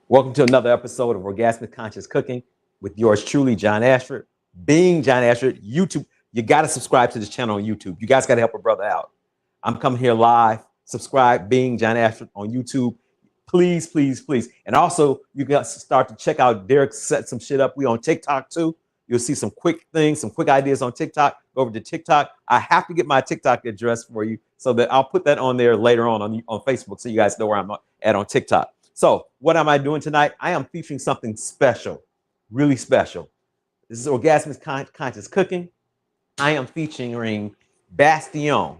Welcome to another episode of Orgasmic Conscious Cooking with yours truly, John Ashford. Being John Ashford, YouTube, you got to subscribe to this channel on YouTube. You guys got to help a brother out. I'm coming here live. Subscribe, Being John Ashford on YouTube. Please, please, please. And also, you got to start to check out Derek set some shit up. We on TikTok too. You'll see some quick things, some quick ideas on TikTok. Go over to TikTok. I have to get my TikTok address for you so that I'll put that on there later on Facebook so you guys know where I'm at on TikTok. So what am I doing tonight? I am featuring something special, really special. This is Orgasmic Conscious Cooking. I am featuring Bastion.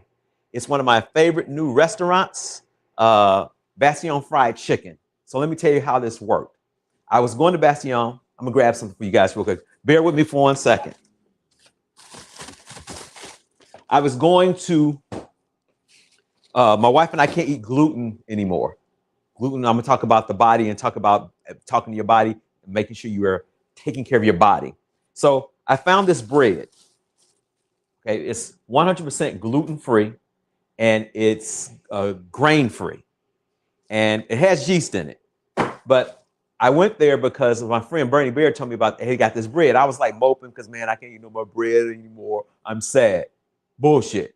It's one of my favorite new restaurants, Bastion Fried Chicken. So let me tell you how this worked. I was going to Bastion. I'm gonna grab something for you guys real quick. Bear with me for 1 second. I was going to, my wife and I can't eat gluten anymore. Gluten, I'm gonna talk about the body and talking to your body and making sure you are taking care of your body. So I found this bread. Okay, it's 100% gluten-free and it's grain-free. And it has yeast in it. But I went there because my friend Bernie Bear told me about, hey, he got this bread. I was like moping because, man, I can't eat no more bread anymore. I'm sad. Bullshit.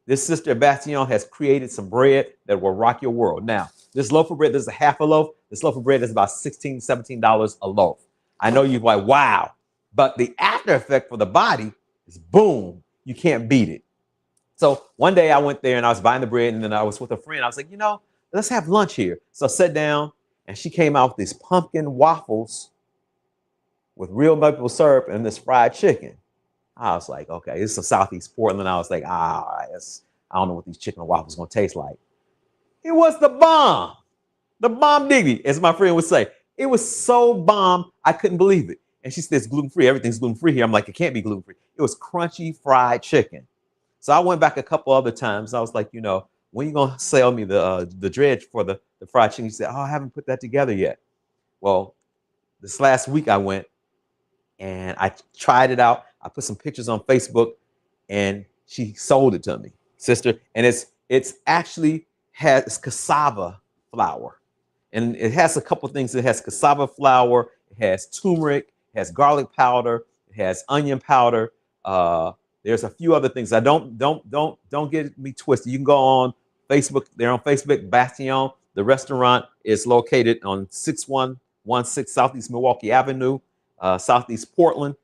This sister Bastion has created some bread that will rock your world. Now, this loaf of bread, this is a half a loaf. This loaf of bread is about $16, $17 a loaf. I know you're like, wow. But the after effect for the body is boom. You can't beat it. So one day I went there and I was buying the bread and then I was with a friend. I was like, you know, let's have lunch here. So I sat down and she came out with these pumpkin waffles with real maple syrup and this fried chicken. I was like, okay, this is Southeast Portland. I was like, all right, I don't know what these chicken waffles gonna taste like. It was the bomb diggity, as my friend would say. It was so bomb, I couldn't believe it. And she says gluten-free, everything's gluten-free here. I'm like, it can't be gluten-free. It was crunchy fried chicken. So I went back a couple other times. I was like, you know, when you gonna sell me the dredge for the fried chicken? She said, oh, I haven't put that together yet. Well, this last week I went and I tried it out. I put some pictures on Facebook and she sold it to me, sister. And it's actually has cassava flour. And it has a couple things. It has cassava flour, it has turmeric, it has garlic powder, it has onion powder. There's a few other things. Don't get me twisted. You can go on Facebook. They're on Facebook, Bastion. The restaurant is located on 6116 Southeast Milwaukee Avenue, Southeast Portland.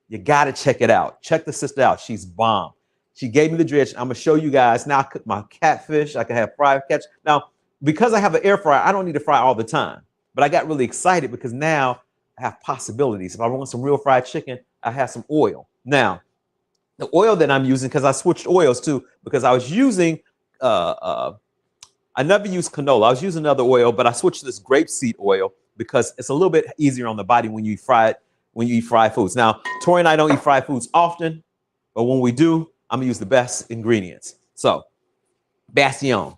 You got to check it out. Check the sister out. She's bomb. She gave me the dredge. I'm going to show you guys. Now I cook my catfish. I can have fried catch. Now, because I have an air fryer, I don't need to fry all the time. But I got really excited because now I have possibilities. If I want some real fried chicken, I have some oil. Now, the oil that I'm using, because I switched oils too, because I was using, I never used canola. I was using another oil, but I switched to this grapeseed oil because it's a little bit easier on the body when you eat fried foods. Now, Tori and I don't eat fried foods often, but when we do, I'm gonna use the best ingredients. So, Bastion.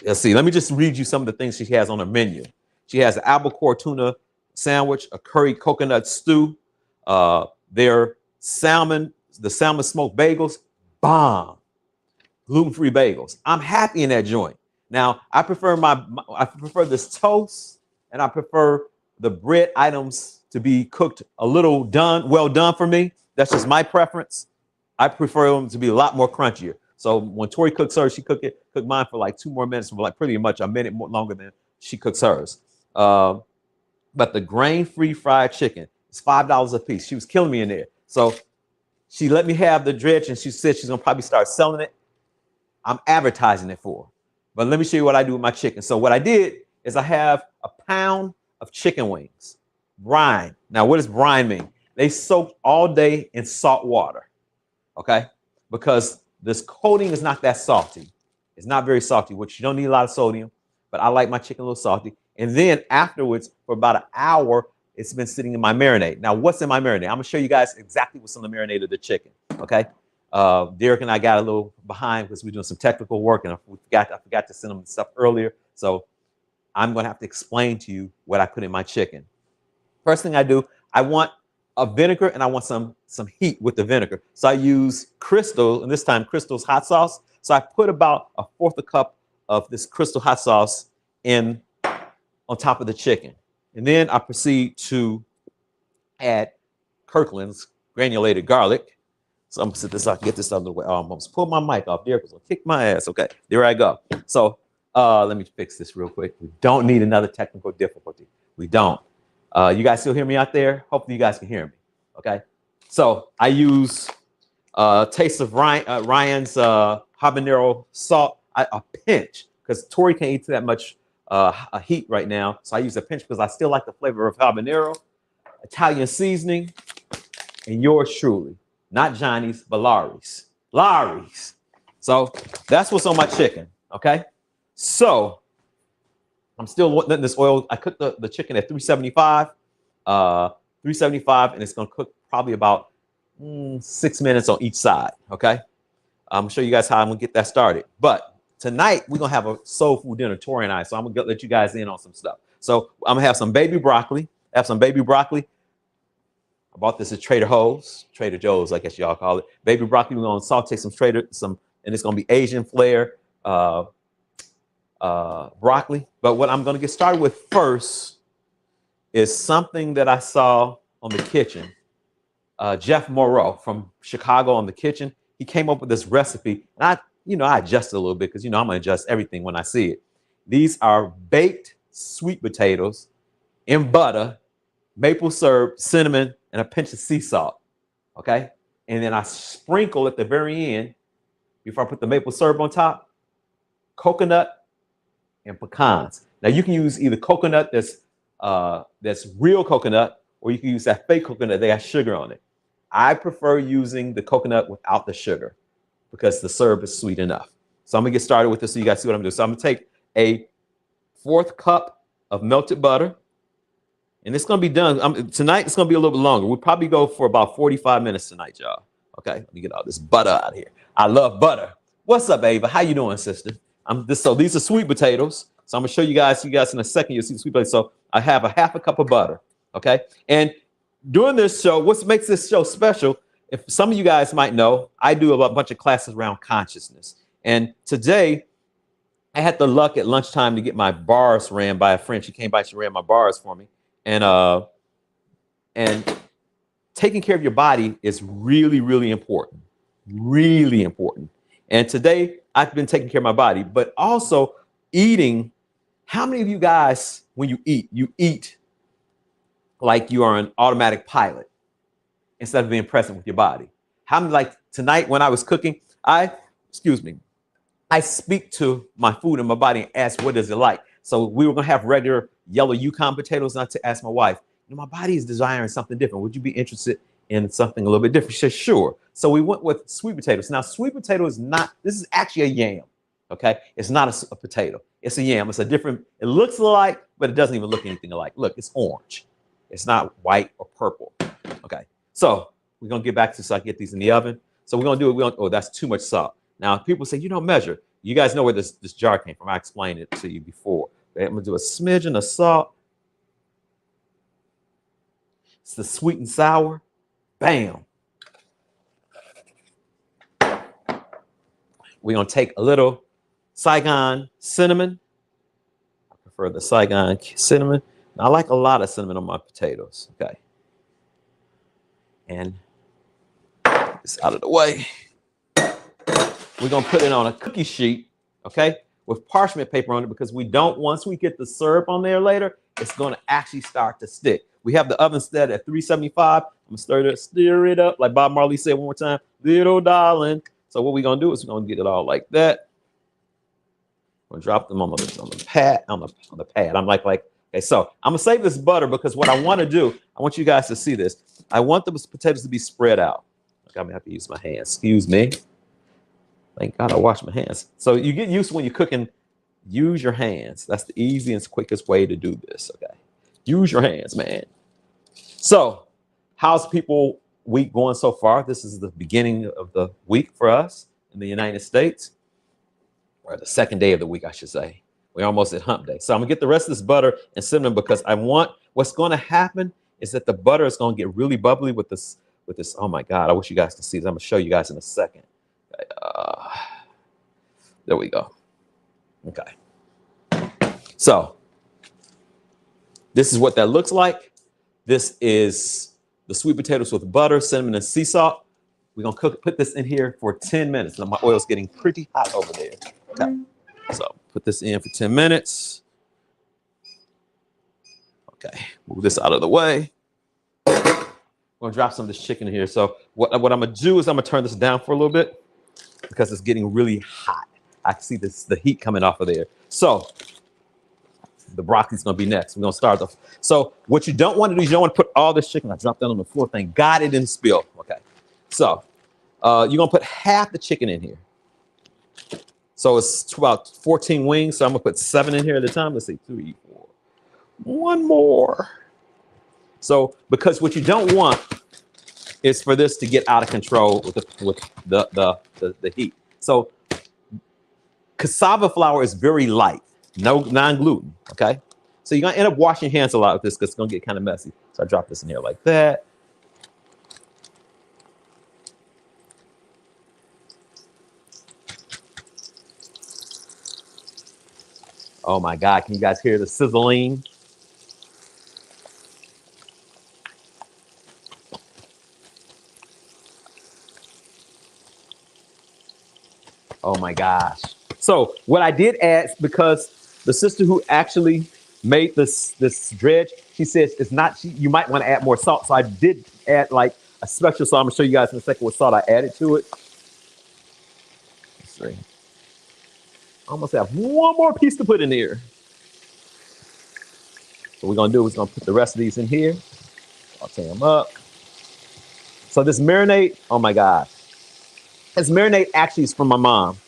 Let's see. Let me just read you some of the things she has on her menu. She has an albacore tuna sandwich, a curry coconut stew, their salmon, the salmon smoked bagels, bomb, gluten-free bagels. I'm happy in that joint. Now, I prefer this toast, and I prefer the bread items to be cooked a little well done for me. That's just my preference. I prefer them to be a lot more crunchier. So when Tori cooks hers, she cook mine for like 2 more minutes, for like pretty much a minute more longer than she cooks hers. But the grain-free fried chicken is $5 a piece. She was killing me in there. So she let me have the dredge and she said she's gonna probably start selling it. I'm advertising it for her. But let me show you what I do with my chicken. So what I did is I have a pound of chicken wings, brine. Now, what does brine mean? They soak all day in salt water, okay? Because this coating is not that salty. It's not very salty, which you don't need a lot of sodium, but I like my chicken a little salty. And then afterwards, for about an hour, it's been sitting in my marinade. Now, what's in my marinade? I'm gonna show you guys exactly what's in the marinade of the chicken, okay? Derek and I got a little behind because we're doing some technical work and I forgot to send them stuff earlier. So I'm gonna have to explain to you what I put in my chicken. First thing I do, I want a vinegar and I want some heat with the vinegar. So I use Crystal, and this time Crystal's hot sauce. So I put about 1/4 cup of this Crystal hot sauce on top of the chicken. And then I proceed to add Kirkland's granulated garlic. So I'm gonna sit this out, get this out of the way. Oh, I'm almost pull my mic off there because I'll kick my ass. Okay, there I go. So let me fix this real quick. We don't need another technical difficulty. We don't. You guys still hear me out there? Hopefully you guys can hear me. Okay. So I use taste of Ryan's habanero salt, a pinch, because Tori can't eat that much heat right now. So I use a pinch because I still like the flavor of habanero, Italian seasoning, and yours truly. Not Johnny's, but Larry's. Larry's. So that's what's on my chicken, okay? So I'm still letting this oil. I cooked the chicken at 375, and it's gonna cook probably about 6 minutes on each side, okay? I'm gonna show you guys how I'm gonna get that started. But tonight, we're gonna have a soul food dinner, Tori and I, so I'm gonna let you guys in on some stuff. So I'm gonna have some baby broccoli. I bought this at Trader Joe's, I guess y'all call it. Baby broccoli. We're gonna saute and it's gonna be Asian flair broccoli. But what I'm gonna get started with first is something that I saw on the kitchen. Jeff Moreau from Chicago on the kitchen. He came up with this recipe, and I adjusted a little bit because I'm gonna adjust everything when I see it. These are baked sweet potatoes in butter, maple syrup, cinnamon, and a pinch of sea salt, okay? And then I sprinkle at the very end, before I put the maple syrup on top, coconut and pecans. Now you can use either coconut that's real coconut, or you can use that fake coconut that has sugar on it. I prefer using the coconut without the sugar because the syrup is sweet enough. So I'm gonna get started with this so you guys see what I'm doing. So I'm gonna take a 1/4 cup of melted butter, and it's gonna be done tonight. It's gonna be a little bit longer. We'll probably go for about 45 minutes tonight, y'all. Okay, let me get all this butter out of here. I love butter. What's up, Ava? How you doing, sister? So these are sweet potatoes. So I'm gonna show you guys in a second. You'll see the sweet potatoes. So I have a 1/2 cup of butter. Okay, and during this show, what makes this show special? If some of you guys might know, I do a bunch of classes around consciousness, and today I had the luck at lunchtime to get my bars ran by a friend. She came by, she ran my bars for me. And taking care of your body is really, really important. Really important. And today I've been taking care of my body, but also eating. How many of you guys, when you eat like you are an automatic pilot instead of being present with your body? How many, like tonight when I was cooking, I speak to my food and my body and ask, what does it like? So we were gonna have regular yellow Yukon potatoes, not to ask my wife, my body is desiring something different. Would you be interested in something a little bit different? She said, sure. So we went with sweet potatoes. Now, sweet potato is not, this is actually a yam, okay? It's not a potato. It's a yam. It's a different, it looks alike, but it doesn't even look anything alike. Look, it's orange. It's not white or purple, okay? So we're gonna get back to, so I get these in the oven. So we're gonna do it, oh, that's too much salt. Now, people say, you don't measure. You guys know where this jar came from. I explained it to you before. Okay, I'm gonna do a smidgen of salt. It's the sweet and sour. Bam. We're gonna take a little Saigon cinnamon. I prefer the Saigon cinnamon. I like a lot of cinnamon on my potatoes, okay? And it's out of the way. We're gonna put it on a cookie sheet, okay, with parchment paper on it, because we don't, once we get the syrup on there later, it's gonna actually start to stick. We have the oven set at 375. I'm gonna stir it up, like Bob Marley said one more time, little darling. So what we're gonna do is we're gonna get it all like that. We're gonna drop them on the pad. I'm like, okay, so I'm gonna save this butter because what I want to do, I want you guys to see this. I want the potatoes to be spread out. Okay, I'm gonna have to use my hands. Excuse me. Thank God I washed my hands. So you get used to when you're cooking, use your hands. That's the easiest, quickest way to do this, okay? Use your hands, man. So how's people week going so far? This is the beginning of the week for us in the United States, or the second day of the week, I should say. We're almost at hump day. So I'm gonna get the rest of this butter and cinnamon because I want, what's gonna happen is that the butter is gonna get really bubbly with this, oh my God, I wish you guys could see this. I'm gonna show you guys in a second. There we go. Okay. So This is what that looks like. This is the sweet potatoes with butter, cinnamon, and sea salt. We're gonna put this in here for 10 minutes. Now my oil's getting pretty hot over there. Okay. So put this in for 10 minutes. Okay, move this out of the way. I'm gonna drop some of this chicken in here. So what I'm gonna do is I'm gonna turn this down for a little bit because it's getting really hot. I can see the heat coming off of there. So the broccoli's gonna be next. We're gonna start off. So what you don't want to do is you don't want to put all this chicken. I dropped that on the floor. Thank God it didn't spill. Okay. So you're gonna put half the chicken in here. So it's about 14 wings. So I'm gonna put 7 in here at a time. Let's see, 3, 4. One more. So because what you don't want is for this to get out of control with the heat. So cassava flour is very light, no non-gluten. Okay. So you're gonna end up washing your hands a lot with this because it's gonna get kind of messy. So I drop this in here like that. Oh my God, can you guys hear the sizzling? Oh my gosh. So what I did add, because the sister who actually made this dredge, she says it's not, you might want to add more salt. So I did add like a special salt. I'm gonna show you guys in a second what salt I added to it. Let's see. I almost have one more piece to put in here. What we're gonna do is gonna put the rest of these in here. I'll tear them up. So this marinade, oh my God. This marinade actually is from my mom.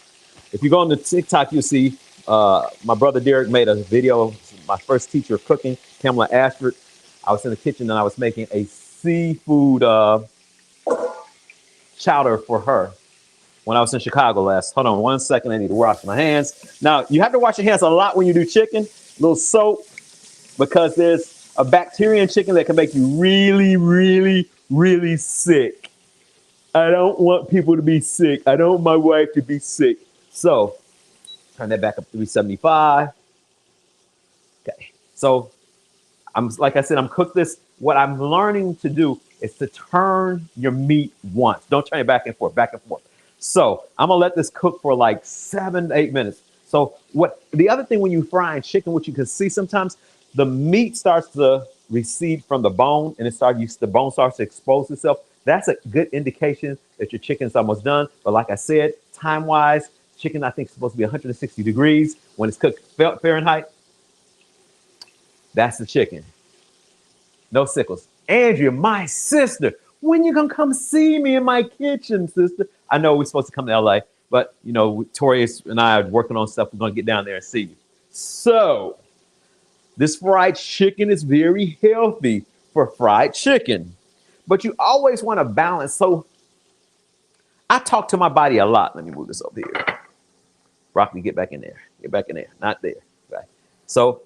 If you go on the TikTok, you'll see my brother Derek made a video, my first teacher of cooking, Pamela Ashford. I was in the kitchen and I was making a seafood chowder for her when I was in Chicago last. Hold on 1 second, I need to wash my hands. Now, you have to wash your hands a lot when you do chicken, a little soap, because there's a bacteria in chicken that can make you really, really, really sick. I don't want people to be sick. I don't want my wife to be sick. So, turn that back up to 375. Okay, so like I said, I'm cooked this. What I'm learning to do is to turn your meat once. Don't turn it back and forth, back and forth. So I'm gonna let this cook for like 7 to 8 minutes. So the other thing when you fry chicken, what you can see sometimes, the meat starts to recede from the bone and the bone starts to expose itself. That's a good indication that your chicken's almost done. But like I said, time-wise, chicken I think is supposed to be 160 degrees when it's cooked Fahrenheit. That's the chicken. No sickles. Andrea, my sister, when you gonna come see me in my kitchen, sister? I know we're supposed to come to LA, but you know, Tori and I are working on stuff. We're gonna get down there and see you. So this fried chicken is very healthy for fried chicken, but you always want to balance. So I talk to my body a lot. Let me move this over here. Broccoli, get back in there. Get back in there. Not there. Right. So,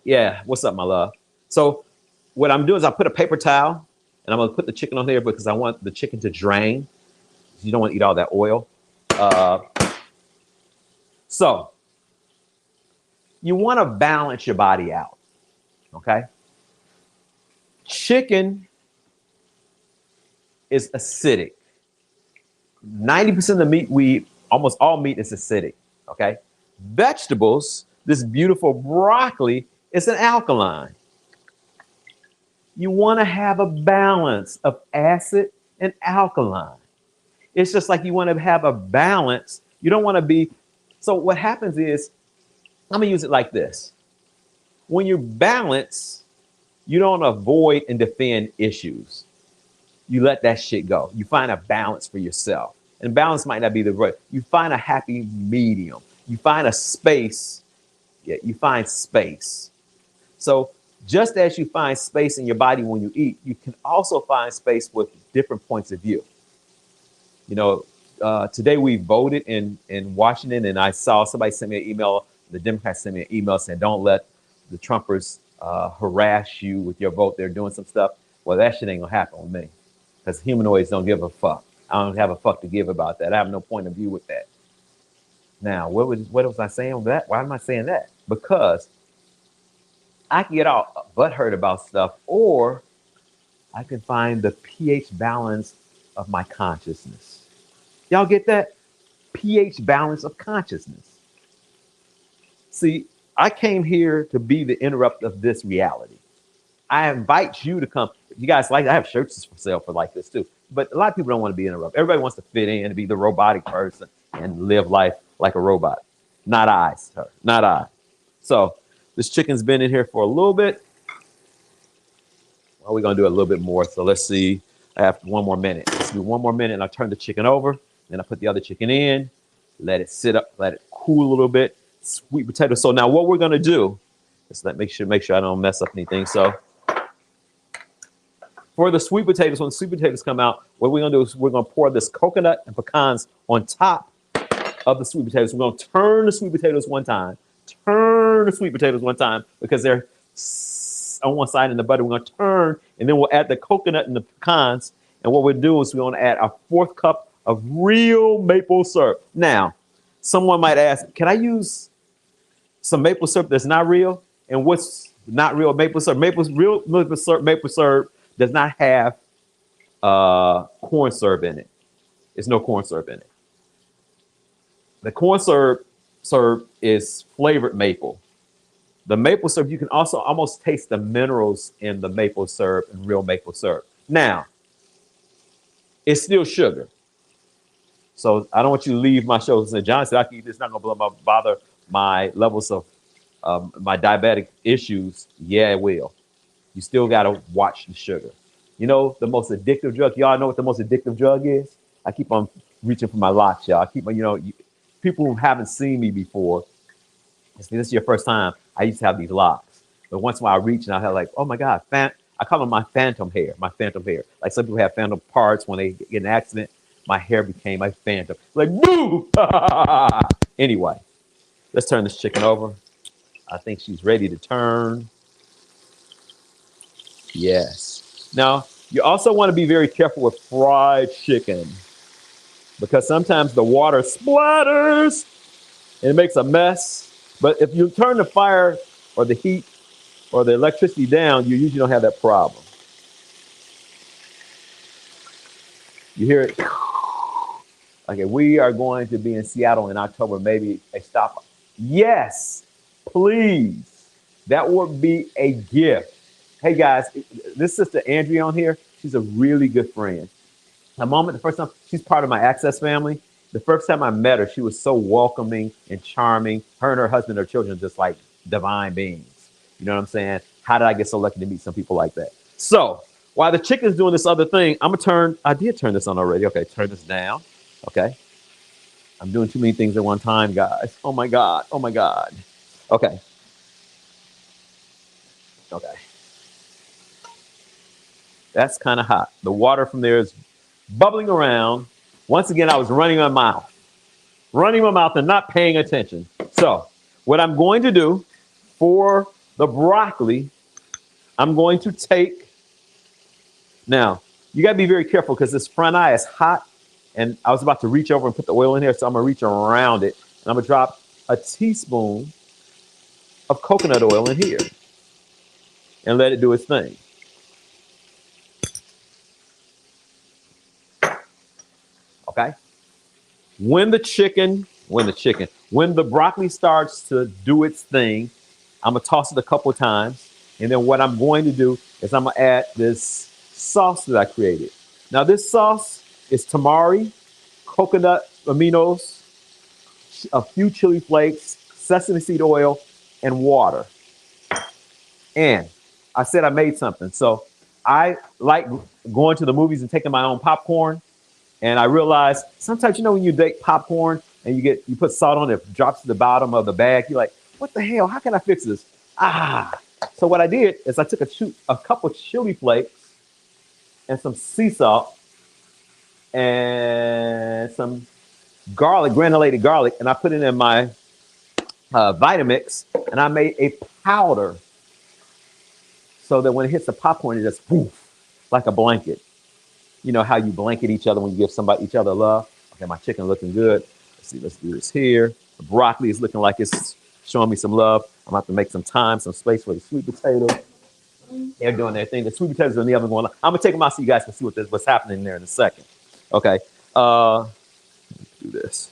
yeah. What's up, my love? So what I'm doing is I put a paper towel and I'm going to put the chicken on there because I want the chicken to drain. You don't want to eat all that oil. So you want to balance your body out. Okay. Chicken is acidic. 90% of the meat we eat, almost all meat is acidic. Okay. Vegetables, this beautiful broccoli, is an alkaline. You want to have a balance of acid and alkaline. It's just like you want to have a balance. You don't want to be. So what happens is, I'm going to use it like this. When you balance, you don't avoid and defend issues. You let that shit go. You find a balance for yourself. And balance might not be the right. You find a happy medium. You find a space. Yeah, you find space. So just as you find space in your body when you eat, you can also find space with different points of view. You know, today we voted in Washington, and I saw somebody send me an email. The Democrats sent me an email saying, don't let the Trumpers harass you with your vote. They're doing some stuff. Well, that shit ain't gonna happen with me because humanoids don't give a fuck. I don't have a fuck to give about that. I have no point of view with that. Now, what was I saying with that? Why am I saying that? Because I can get all butthurt about stuff, or I can find the pH balance of my consciousness. Y'all get that? pH balance of consciousness. See, I came here to be the interrupt of this reality. I invite you to come. You guys like, I have shirts for sale for like this too. But a lot of people don't want to be interrupted. Everybody wants to fit in and be the robotic person and live life like a robot. Not I, sir. Not I. So this chicken's been in here for a little bit. Well, we're going to do a little bit more. So let's see. I have 1 more minute. Let's do 1 more minute, and I turn the chicken over. Then I put the other chicken in. Let it sit up. Let it cool a little bit. Sweet potato. So now what we're going to do is make sure I don't mess up anything. So for the sweet potatoes, when the sweet potatoes come out, what we're going to do is we're going to pour this coconut and pecans on top of the sweet potatoes. We're going to turn the sweet potatoes one time. Turn the sweet potatoes one time because they're on one side and the butter. We're going to turn, and then we'll add the coconut and the pecans. And what we'll do is we're going to add a 4th cup of real maple syrup. Now, someone might ask, can I use some maple syrup that's not real? And what's not real maple syrup? Real maple syrup does not have corn syrup in it. There's no corn syrup in it. The corn syrup is flavored maple. The maple syrup, you can also almost taste the minerals in the maple syrup and real maple syrup. Now, it's still sugar. So I don't want you to leave my show and say, John said, I can eat this, it's not going to bother my levels of my diabetic issues. Yeah, it will. You still got to watch the sugar. You know, the most addictive drug, y'all know what the most addictive drug is? I keep on reaching for my locks, y'all. I keep on, people who haven't seen me before, this is your first time, I used to have these locks. But once in a while I reach and I have like, oh my God, I call them my phantom hair. Like some people have phantom parts when they get in an accident. My hair became a phantom. Like, boo! Anyway, let's turn this chicken over. I think she's ready to turn. Yes. Now, you also want to be very careful with fried chicken because sometimes the water splatters and it makes a mess. But if you turn the fire or the heat or the electricity down, you usually don't have that problem. You hear it? Okay, we are going to be in Seattle in October, maybe a stop. Yes, please. That would be a gift. Hey guys, this sister Andrea on here, she's a really good friend. The first time, she's part of my Access family. The first time I met her, she was so welcoming and charming. Her and her husband, her children, are just like divine beings. You know what I'm saying? How did I get so lucky to meet some people like that? So while the chicken's doing this other thing, I did turn this on already. Okay, turn this down. Okay. I'm doing too many things at one time, guys. Oh my God. Oh my God. Okay. Okay. That's kind of hot. The water from there is bubbling around. Once again, I was running my mouth and not paying attention. So what I'm going to do for the broccoli, I'm going to take, now you got to be very careful because this front eye is hot and I was about to reach over and put the oil in here. So I'm going to reach around it and I'm going to drop a teaspoon of coconut oil in here and let it do its thing. Okay. When the broccoli starts to do its thing, I'm going to toss it a couple of times. And then what I'm going to do is I'm going to add this sauce that I created. Now, this sauce is tamari, coconut aminos, a few chili flakes, sesame seed oil, and water. And I said I made something. So I like going to the movies and taking my own popcorn. And I realized sometimes, when you bake popcorn and you put salt on it, it drops to the bottom of the bag. You're like, what the hell? How can I fix this? So what I did is I took a couple chili flakes and some sea salt and some garlic, granulated garlic, and I put it in my Vitamix, and I made a powder so that when it hits the popcorn, it just poof, like a blanket. You know how you blanket each other when you give each other love? Okay, my chicken looking good. Let's see, let's do this here. The broccoli is looking like it's showing me some love. I'm about to make some time, some space for the sweet potatoes. They're doing their thing. The sweet potatoes are in the oven going on. I'm gonna take them out so you guys can see what's happening there in a second. Okay. Do this.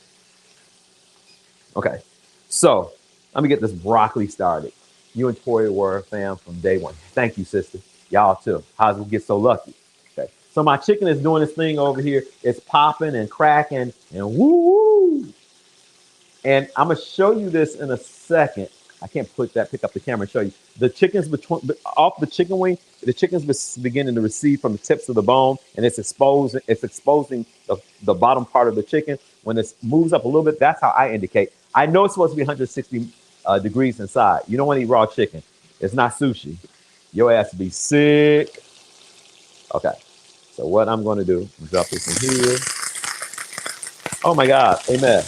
Okay. So let me get this broccoli started. You and Tori were fam from day one. Thank you, sister. Y'all too. How's we get so lucky? Okay. So my chicken is doing this thing over here. It's popping and cracking and woo. And I'm gonna show you this in a second. I can't pick up the camera and show you. The chickens off the chicken wing, the chicken's beginning to receive from the tips of the bone, and it's exposing the bottom part of the chicken. When it moves up a little bit, that's how I indicate. I know it's supposed to be 160 degrees inside. You don't want to eat raw chicken. It's not sushi. Your ass to be sick. Okay. So what I'm going to do is drop this in here. Oh my God. Amen.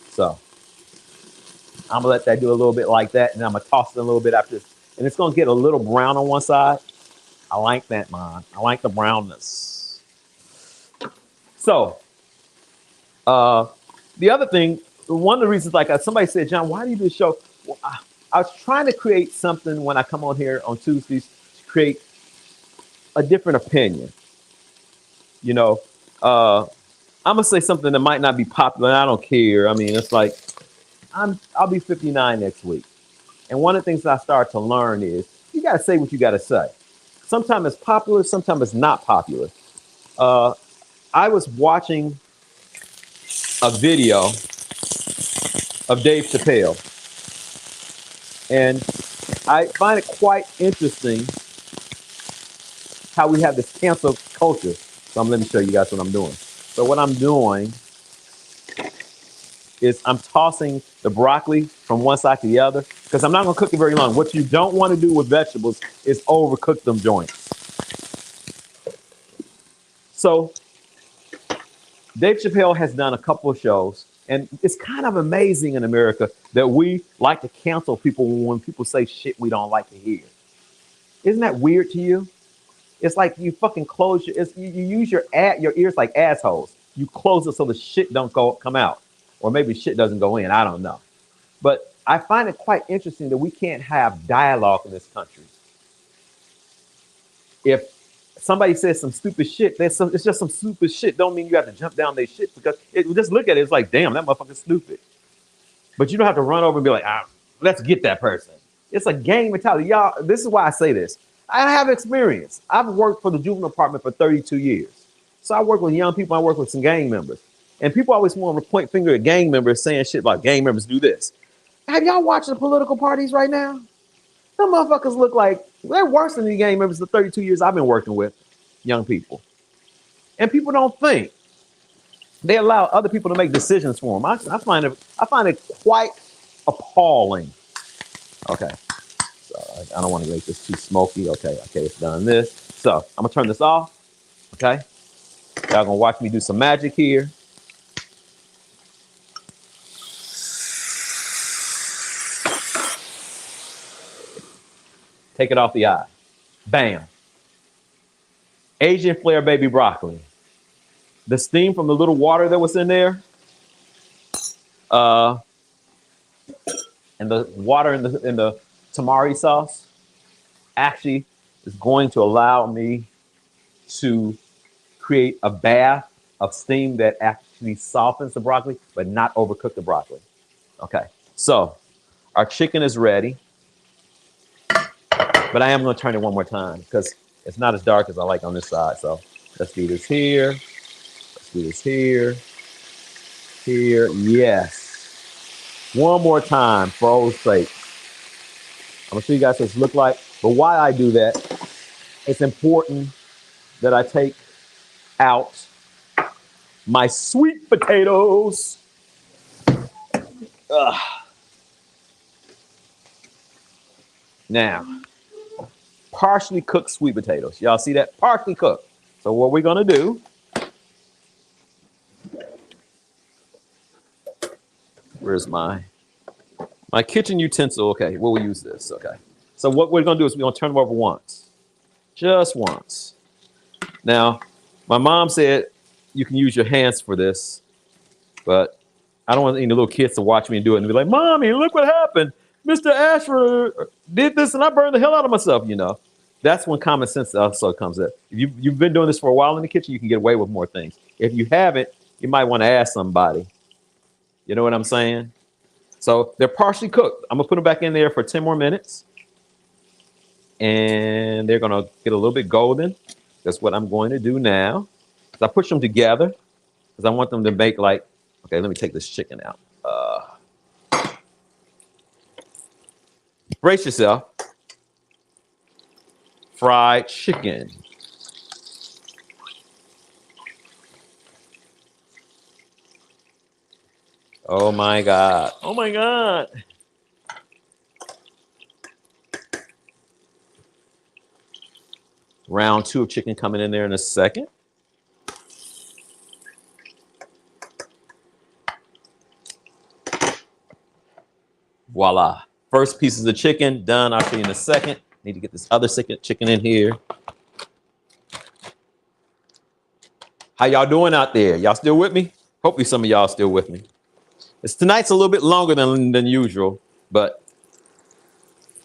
So I'm gonna let that do a little bit like that, and I'm gonna toss it a little bit after this, and it's gonna get a little brown on one side. I like that, man. I like the brownness. So the other thing, one of the reasons, like somebody said, John, why do you do the show? Well, I was trying to create something when I come on here on Tuesdays to create a different opinion. You know, I'm gonna say something that might not be popular, and I don't care. I mean, it's like I'll be 59 next week, and one of the things that I start to learn is you got to say what you got to say. Sometimes it's popular, sometimes it's not popular. I was watching a video of Dave Chappelle, and I find it quite interesting how we have this cancel culture. So let me show you guys what I'm doing. So what I'm doing is I'm tossing the broccoli from one side to the other because I'm not going to cook it very long. What you don't want to do with vegetables is overcook them joints. So Dave Chappelle has done a couple of shows, and it's kind of amazing in America that we like to cancel people when people say shit we don't like to hear. Isn't that weird to you? It's like you fucking close you use your ears like assholes. You close it so the shit don't come out. Or maybe shit doesn't go in. I don't know. But I find it quite interesting that we can't have dialogue in this country. If somebody says some stupid shit, it's just some stupid shit. Don't mean you have to jump down their shit because just look at it. It's like, damn, that motherfucker's stupid. But you don't have to run over and be like, let's get that person. It's a gang mentality. Y'all, this is why I say this. I have experience. I've worked for the juvenile department for 32 years. So I work with young people. I work with some gang members. And people always want to point finger at gang members saying shit like gang members do this. Have y'all watched the political parties right now? Them motherfuckers look like they're worse than the gang members the 32 years I've been working with young people. And people don't think. They allow other people to make decisions for them. I find it quite appalling. Okay. So I don't want to make this too smoky. Okay, it's done this. So I'm gonna turn this off. Okay. Y'all gonna watch me do some magic here. Take it off the eye. Bam. Asian flare baby broccoli. The steam from the little water that was in there, and the water in the tamari sauce actually is going to allow me to create a bath of steam that actually softens the broccoli, but not overcook the broccoli. Okay, so our chicken is ready. But I am going to turn it one more time because it's not as dark as I like on this side. So let's do this here. Let's do this here. Here. Yes. One more time for old sake. I'm going to show you guys what this looks like. But while I do that, it's important that I take out my sweet potatoes. Ugh. Now, partially cooked sweet potatoes. Y'all see that? Partially cooked. So what we're going to do, where's my kitchen utensil? Okay, we'll use this. Okay. So what we're going to do is we're going to turn them over once. Just once. Now, my mom said you can use your hands for this. But I don't want any little kids to watch me and do it and be like, "Mommy, look what happened. Mr. Ashford did this and I burned the hell out of myself," you know. That's when common sense also comes in. If you've been doing this for a while in the kitchen, you can get away with more things. If you haven't, you might want to ask somebody. You know what I'm saying? So they're partially cooked. I'm gonna put them back in there for 10 more minutes. And they're gonna get a little bit golden. That's what I'm going to do now. So I push them together because I want them to make like, okay, let me take this chicken out. Brace yourself. Fried chicken. Oh my God. Oh my God. Round 2 of chicken coming in there in a second. Voila. First pieces of chicken done. I'll show you in a second. Need to get this other chicken in here. How y'all doing out there? Y'all still with me? Hopefully some of y'all still with me. Tonight's a little bit longer than usual, but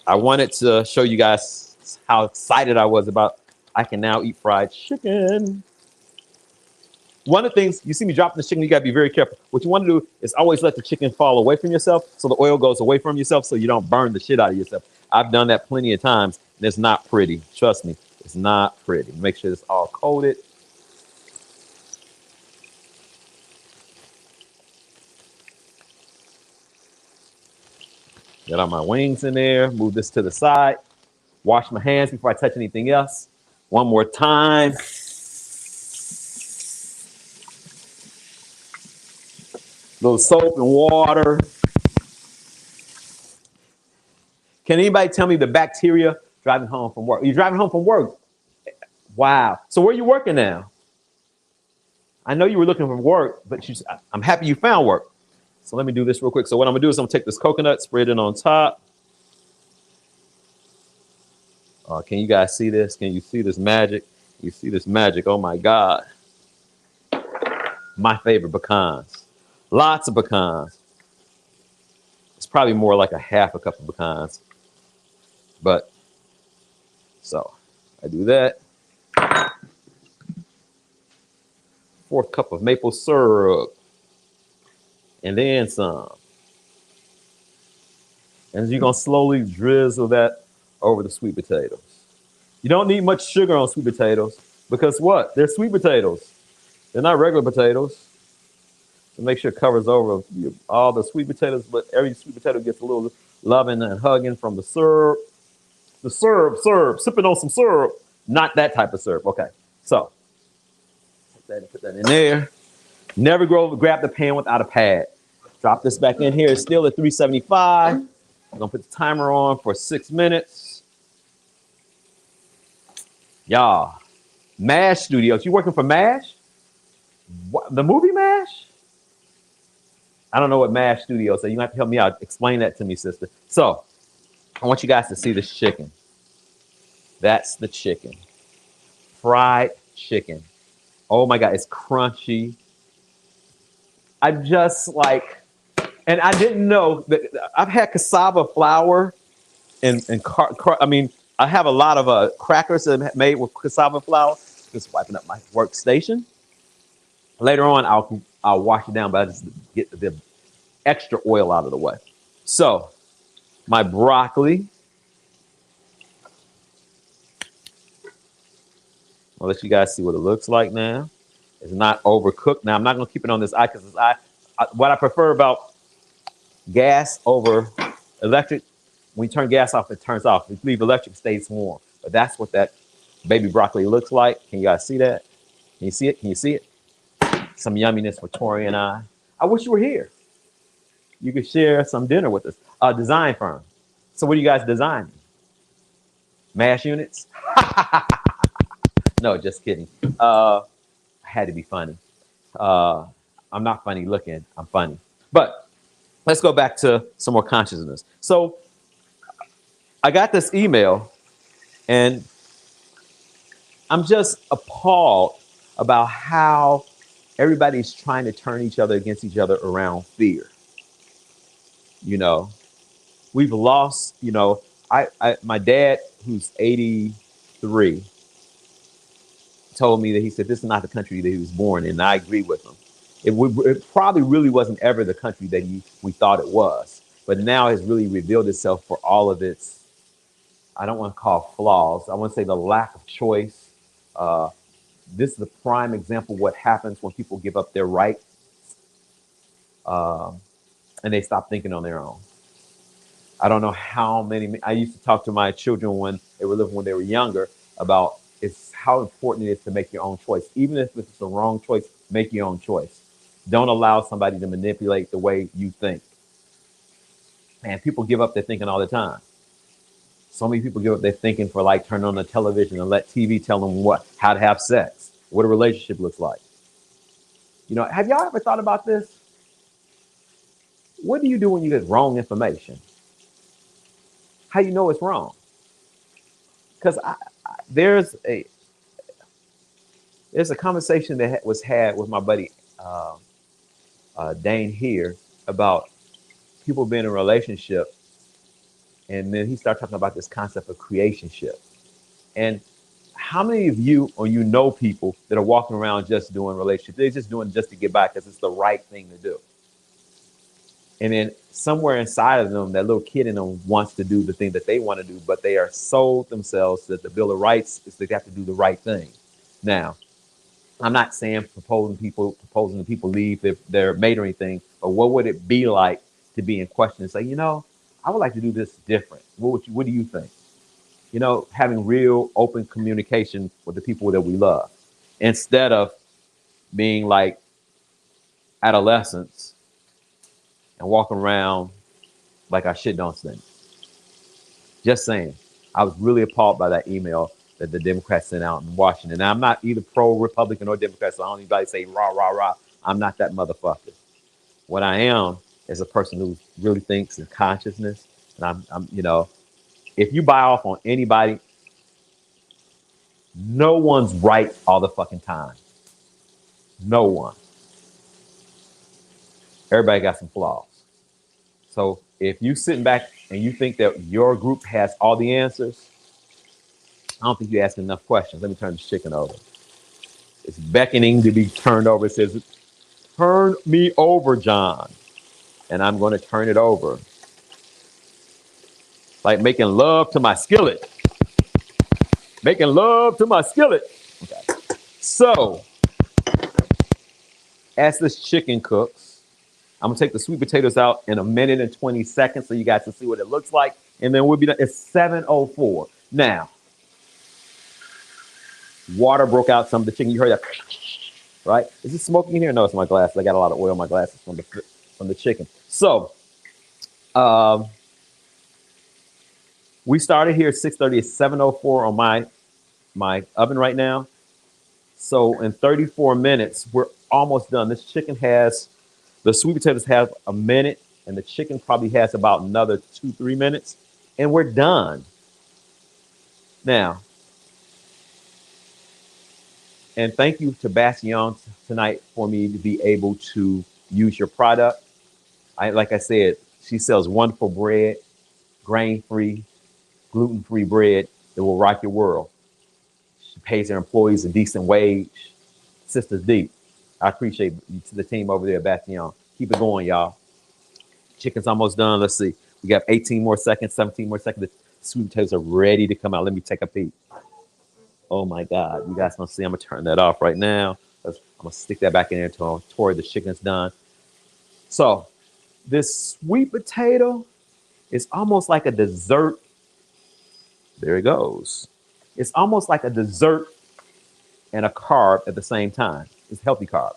I wanted to show you guys how excited I was about I can now eat fried chicken. One of the things, you see me dropping the chicken, you gotta be very careful. What you wanna do is always let the chicken fall away from yourself so the oil goes away from yourself so you don't burn the shit out of yourself. I've done that plenty of times and it's not pretty. Trust me, it's not pretty. Make sure it's all coated. Got all my wings in there. Move this to the side. Wash my hands before I touch anything else. One more time. Little soap and water. Can anybody tell me the bacteria driving home from work? You're driving home from work. Wow. So where are you working now? I know you were looking for work, but I'm happy you found work. So let me do this real quick. So what I'm gonna do is I'm gonna take this coconut, spread it on top. Can you guys see this? Can you see this magic? You see this magic? Oh my God. My favorite, pecans. Lots of pecans. It's probably more like a half a cup of pecans. But, so I do that. 1/4 cup of maple syrup. And then some. And you're going to slowly drizzle that over the sweet potatoes. You don't need much sugar on sweet potatoes because what? They're sweet potatoes. They're not regular potatoes. So make sure it covers over all the sweet potatoes, but every sweet potato gets a little loving and hugging from the syrup. The syrup, sipping on some syrup. Not that type of syrup. Okay, so put that in there. Never grab the pan without a pad. Drop this back in here. It's still at 375. I'm gonna put the timer on for 6 minutes. Y'all, MASH Studios. You working for MASH? What, the movie MASH? I don't know what MASH Studios is. So you have to help me out. Explain that to me, sister. So I want you guys to see this chicken. That's the chicken. Fried chicken. Oh my God, it's crunchy. I'm just like, and I didn't know that I've had cassava flour and I mean, I have a lot of crackers that are made with cassava flour. Just wiping up my workstation. Later on, I'll wash it down, but I just get the extra oil out of the way. So, my broccoli. I'll let you guys see what it looks like now. It's not overcooked. Now, I'm not going to keep it on this eye because what I prefer about gas over electric, when you turn gas off, it turns off. If you leave electric, it stays warm. But that's what that baby broccoli looks like. Can you guys see that? Can you see it? Can you see it? Some yumminess for Tori and I. I wish you were here. You could share some dinner with us. A design firm. So what are you guys designing? MASH units? No, just kidding. I had to be funny. I'm not funny looking. I'm funny. But let's go back to some more consciousness. So I got this email and I'm just appalled about how everybody's trying to turn each other against each other around fear. You know, we've lost, my dad, who's 83, told me that he said, this is not the country that he was born in. And I agree with him. It probably really wasn't ever the country that we thought it was. But now has really revealed itself for all of its, I don't want to call flaws. I want to say the lack of choice. This is the prime example of what happens when people give up their rights and they stop thinking on their own. I don't know how many. I used to talk to my children when they were younger about it's how important it is to make your own choice. Even if it's the wrong choice, make your own choice. Don't allow somebody to manipulate the way you think. And people give up their thinking all the time. So many people give up their thinking for like turning on the television and let TV tell them how to have sex, what a relationship looks like. Have y'all ever thought about this? What do you do when you get wrong information? How you know it's wrong? Because there's a conversation that was had with my buddy Dane here about people being in a relationship, and then he started talking about this concept of creationship. And how many of you know people that are walking around just doing relationships? They're just doing it just to get by because it's the right thing to do. And then somewhere inside of them, that little kid in them wants to do the thing that they want to do, but they are sold themselves that the Bill of Rights is they have to do the right thing. Now, I'm not saying proposing to people leave if they're mate or anything, but what would it be like to be in question and say, I would like to do this different. What do you think? Having real open communication with the people that we love instead of being like adolescents and walking around like our shit don't stink. Just saying. I was really appalled by that email that the Democrats sent out in Washington. And I'm not either pro-Republican or Democrat, so I don't even say rah, rah, rah. I'm not that motherfucker. What I am is a person who really thinks in consciousness. And I'm if you buy off on anybody, no one's right all the fucking time. No one. Everybody got some flaws. So if you sitting back and you think that your group has all the answers, I don't think you're asking enough questions. Let me turn this chicken over. It's beckoning to be turned over. It says, turn me over, John. And I'm going to turn it over. Like making love to my skillet. Making love to my skillet. Okay. So, as this chicken cooks, I'm going to take the sweet potatoes out in 1 minute and 20 seconds so you guys can see what it looks like. And then we'll be done. It's 7:04. Now, water broke out some of the chicken. You heard that, right? Is it smoking in here? No, it's my glasses. I got a lot of oil in my glasses from the chicken. So, we started here at 6:30. It's 7:04 on my oven right now. So in 34 minutes, we're almost done. This chicken the sweet potatoes have 1 minute, and the chicken probably has about another 2-3 minutes, and we're done. Now, and thank you to Bastion tonight for me to be able to use your product. Like I said, she sells wonderful bread, grain-free, gluten-free bread that will rock your world. She pays her employees a decent wage. Sisters deep. I appreciate you to the team over there, Bastion. Keep it going, y'all. Chicken's almost done. Let's see. We got 18 more seconds, 17 more seconds. The sweet potatoes are ready to come out. Let me take a peek. Oh my God. You guys don't see. I'm going to turn that off right now. I'm going to stick that back in there until the chicken's done. So this sweet potato is almost like a dessert. There it goes. It's almost like a dessert and a carb at the same time. It's healthy carb.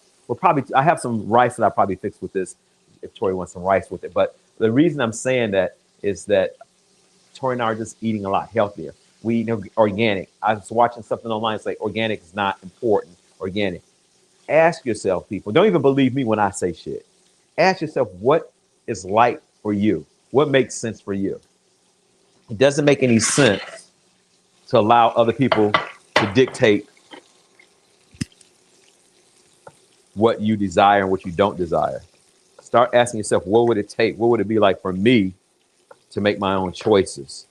I have some rice that I probably fix with this if Tori wants some rice with it. But the reason I'm saying that is that Tori and I are just eating a lot healthier. We eat organic. I was watching something online say organic is not important. Organic. Ask yourself, people, don't even believe me when I say shit. Ask yourself what is light for you? What makes sense for you? It doesn't make any sense to allow other people to dictate what you desire and what you don't desire. Start asking yourself, what would it take? What would it be like for me to make my own choices?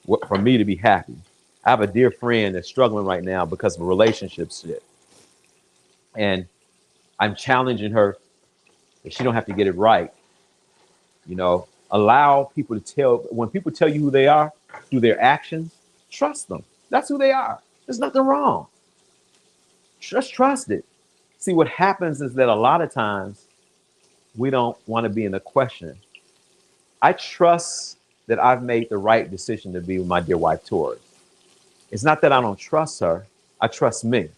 What, for me to be happy? I have a dear friend that's struggling right now because of a relationship shit. And I'm challenging her that she don't have to get it right. You know, allow people to tell, when people tell you who they are through their actions, trust them. That's who they are. There's nothing wrong. Just trust it. See, what happens is that a lot of times we don't want to be in a question. I trust that I've made the right decision to be with my dear wife, Tori. It's not that I don't trust her. I trust me.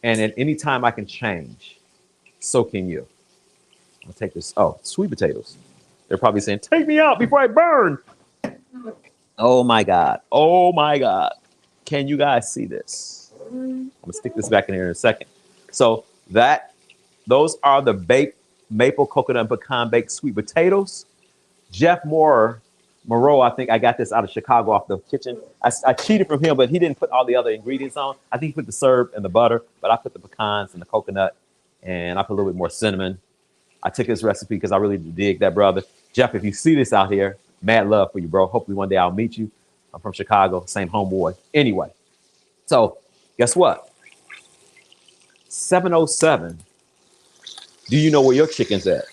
And at any time I can change, so can you. I'll take this. Oh, sweet potatoes. They're probably saying, take me out before I burn. Oh my God. Oh my God. Can you guys see this? I'm gonna stick this back in here in a second. So those are the baked maple coconut and pecan baked sweet potatoes. Jeff Moreau, I think I got this out of Chicago off the kitchen. I cheated from him, but he didn't put all the other ingredients on. I think he put the syrup and the butter, but I put the pecans and the coconut, and I put a little bit more cinnamon. I took his recipe because I really dig that brother. Jeff, if you see this out here, mad love for you, bro. Hopefully one day I'll meet you. I'm from Chicago, same homeboy. Anyway, so guess what? 7:07. Do you know where your chicken's at?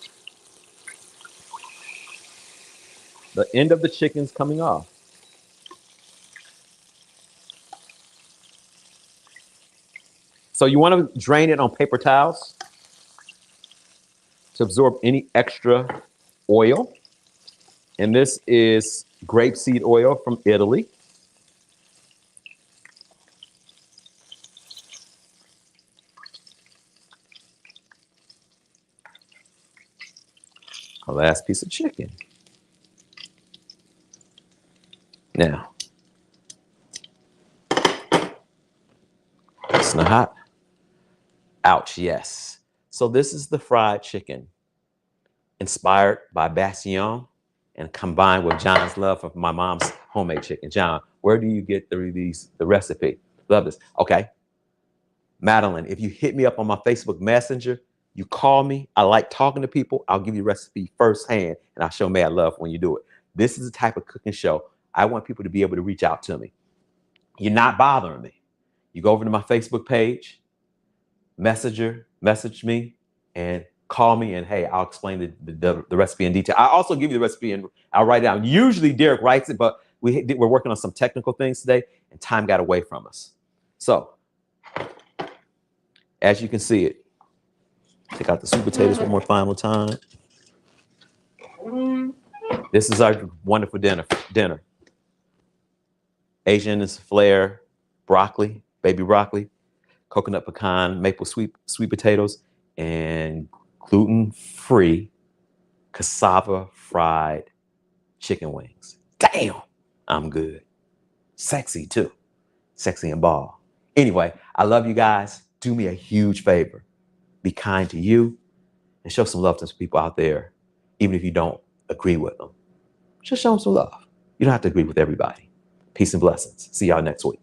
The end of the chicken's coming off. So you want to drain it on paper towels to absorb any extra oil. And this is grapeseed oil from Italy. A last piece of chicken. Now, it's not hot. Ouch, yes. So this is the fried chicken, inspired by Bastion and combined with John's love for my mom's homemade chicken. John, where do you get the recipe? Love this. Okay. Madeline, if you hit me up on my Facebook Messenger, you call me. I like talking to people. I'll give you a recipe firsthand, and I'll show mad love when you do it. This is the type of cooking show I want people to be able to reach out to me. You're not bothering me. You go over to my Facebook page, message me, and call me, and hey, I'll explain the recipe in detail. I'll also give you the recipe and I'll write it down. Usually Derek writes it, but we're working on some technical things today and time got away from us. So as you can see it, take out the sweet potatoes one more final time. This is our wonderful dinner. Asian is flair, broccoli, baby broccoli, coconut pecan, maple sweet potatoes, and gluten-free cassava fried chicken wings. Damn, I'm good. Sexy too. Sexy and ball. Anyway, I love you guys. Do me a huge favor. Be kind to you and show some love to some people out there, even if you don't agree with them. Just show them some love. You don't have to agree with everybody. Peace and blessings. See y'all next week.